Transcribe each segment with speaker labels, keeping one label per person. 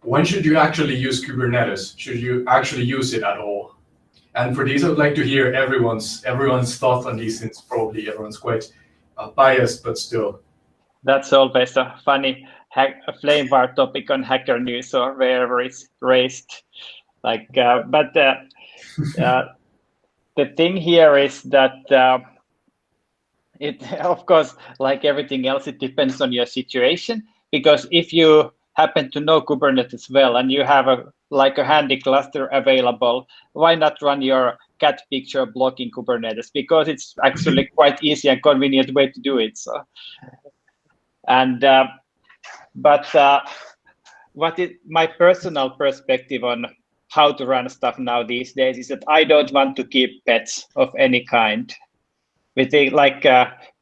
Speaker 1: when should you actually use Kubernetes? Should you actually use it at all? And for these, I would like to hear everyone's thoughts on these things. Probably everyone's quite biased, but still.
Speaker 2: That's always a funny flame war topic on Hacker News or wherever it's raised. The thing here is that it, of course, like everything else, it depends on your situation. Because if you happen to know Kubernetes well and you have a handy cluster available, why not run your cat picture block in Kubernetes? Because it's actually quite easy and convenient way to do it. So, and my personal perspective on how to run stuff now these days is that I don't want to keep pets of any kind. We think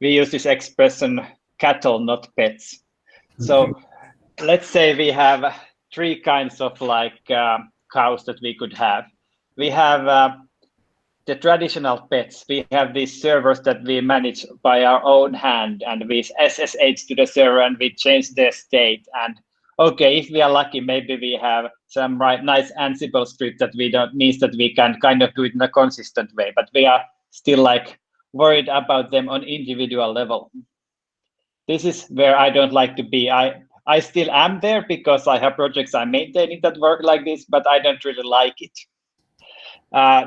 Speaker 2: we use this expression, cattle, not pets. So let's say we have 3 kinds of cows that we could have. We have the traditional pets. We have these servers that we manage by our own hand, and we SSH to the server and we change their state. And okay, if we are lucky, maybe we have some nice Ansible script that means that we can kind of do it in a consistent way, but we are still worried about them on individual level. This is where I don't like to be. I still am there because I have projects I'm maintaining that work like this, but I don't really like it.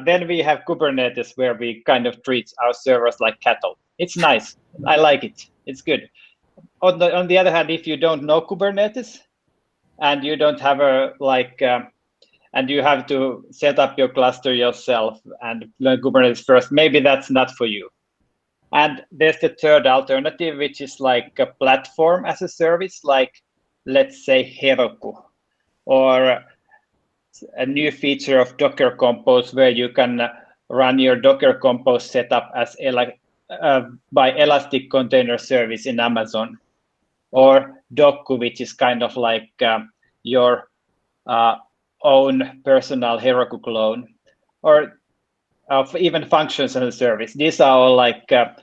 Speaker 2: Then we have Kubernetes, where we kind of treat our servers like cattle. It's nice. I like it. It's good. On the other hand, if you don't know Kubernetes and you don't have and you have to set up your cluster yourself and learn Kubernetes first, maybe that's not for you. And there's the third alternative, which is like a platform as a service, let's say Heroku, or a new feature of Docker Compose, where you can run your Docker Compose setup as by Elastic Container Service in Amazon, or Dokku, which is kind of like your own personal Heroku clone, or even functions as a service. These are all like a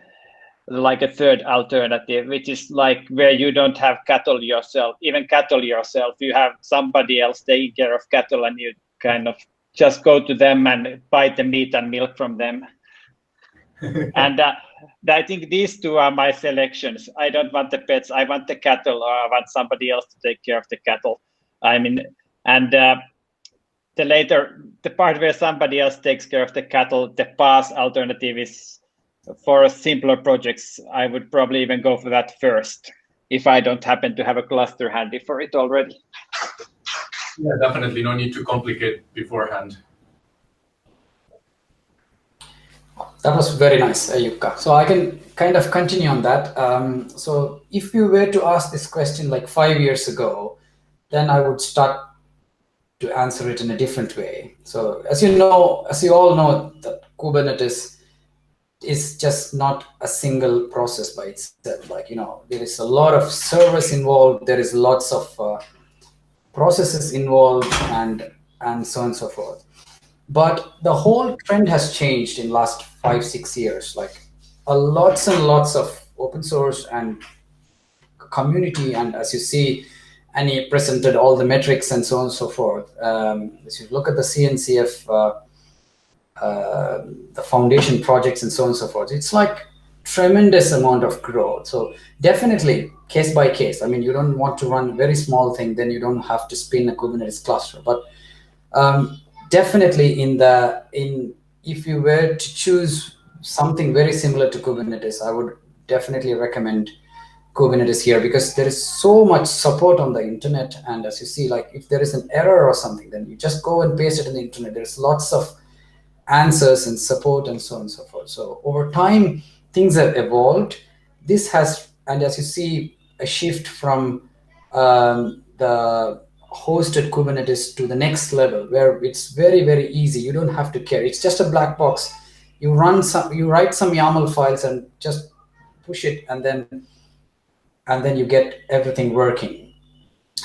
Speaker 2: third alternative, which is where you don't have cattle yourself. Even cattle yourself, you have somebody else taking care of cattle, and you kind of just go to them and buy the meat and milk from them. And I think these 2 are my selections. I don't want the pets. I want the cattle, or I want somebody else to take care of the cattle. The part where somebody else takes care of the cattle, the PaaS alternative is for simpler projects. I would probably even go for that first if I don't happen to have a cluster handy for it already.
Speaker 1: Yeah, definitely. No need to complicate beforehand.
Speaker 3: That was very nice, Jukka. So I can kind of continue on that. So if you were to ask this question 5 years ago, then I would start to answer it in a different way. So as you all know, that Kubernetes is just not a single process by itself. There is a lot of servers involved. There is lots of processes involved, and so on and so forth. But the whole trend has changed in last 5-6 years. Lots and lots of open source and community, and as you see, and he presented all the metrics and so on and so forth. As you look at the CNCF, the foundation projects and so on and so forth, it's tremendous amount of growth. So definitely case by case. You don't want to run a very small thing, then you don't have to spin a Kubernetes cluster. But definitely if you were to choose something very similar to Kubernetes, I would definitely recommend Kubernetes here, because there is so much support on the internet. And as you see, if there is an error or something, then you just go and paste it in the internet. There's lots of answers and support and so on and so forth. So over time, things have evolved. This has, and as you see, a shift from the hosted Kubernetes to the next level, where it's very, very easy. You don't have to care. It's just a black box. You write some YAML files and just push it, and then you get everything working.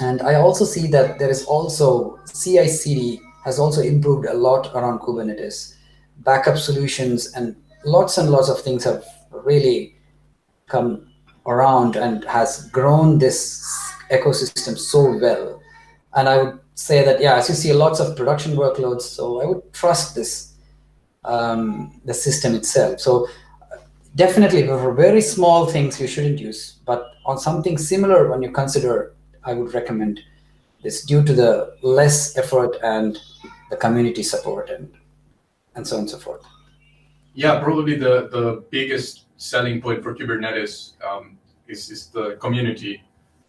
Speaker 3: And I also see that there is also CI/CD has also improved a lot around Kubernetes. Backup solutions and lots of things have really come around and has grown this ecosystem so well. And I would say that, yeah, as you see lots of production workloads, so I would trust this, the system itself. So definitely for very small things you shouldn't use, but on something similar when you consider, I would recommend this due to the less effort and the community support and so on and so forth.
Speaker 1: Yeah, probably the biggest selling point for Kubernetes is the community.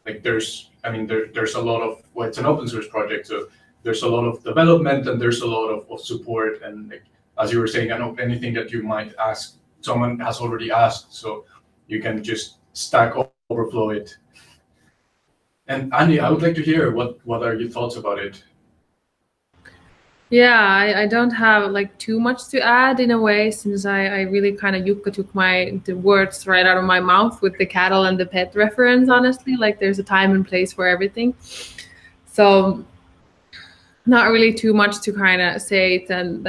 Speaker 1: Like there's a lot of, well, it's an open source project, so there's a lot of development and there's a lot of support, and like, as you were saying, I know anything that you might ask, someone has already asked, so you can just Stack Overflow it. And Andy, I would like to hear what are your thoughts about it?
Speaker 4: Yeah, I don't have like too much to add in a way, since I really kind of Jukka took the words right out of my mouth with the cattle and the pet reference, honestly. Like there's a time and place for everything. So not really too much to kind of say than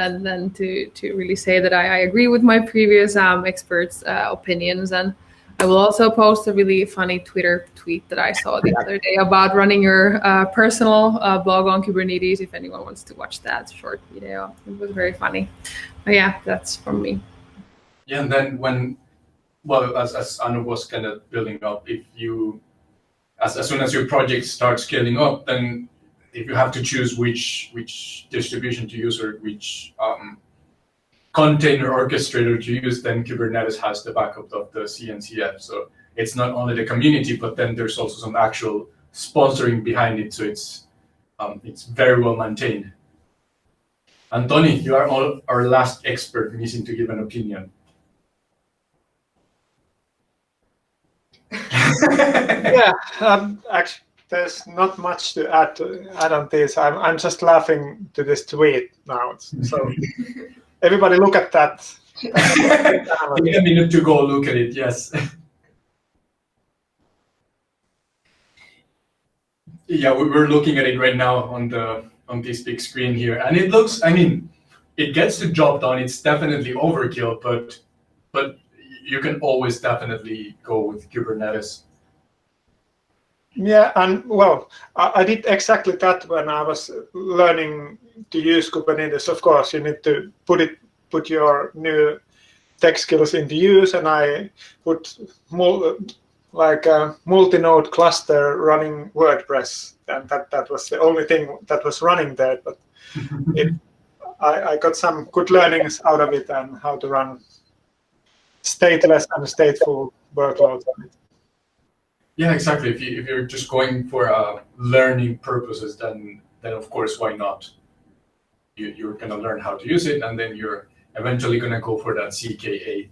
Speaker 4: to really say that I agree with my previous experts' opinions. And I will also post a really funny Twitter tweet that I saw the other day about running your personal blog on Kubernetes, if anyone wants to watch that short video. It was very funny. But yeah, that's from me.
Speaker 1: Yeah, and then as Anoop was kind of building up, if you, as soon as your project starts scaling up, then if you have to choose which distribution to use or which container orchestrator to use, then Kubernetes has the backup of the CNCF. So it's not only the community, but then there's also some actual sponsoring behind it. So it's very well maintained. And Toni, you are our last expert missing to give an opinion.
Speaker 5: Yeah, actually, there's not much to add on this. I'm just laughing to this tweet now. So everybody look at that.
Speaker 1: Take a minute to go look at it, yes. Yeah, we're looking at it right now on this big screen here. And it looks, it gets the job done. It's definitely overkill, but you can always definitely go with Kubernetes.
Speaker 5: Yeah, and well, I did exactly that when I was learning to use Kubernetes. Of course, you need to put your new tech skills into use, and I put a multi-node cluster running WordPress, and that was the only thing that was running there. But I got some good learnings out of it and how to run stateless and stateful workloads on it.
Speaker 1: Yeah, exactly. If you're just going for learning purposes, then of course, why not? You're gonna learn how to use it, and then you're eventually gonna go for that CKA.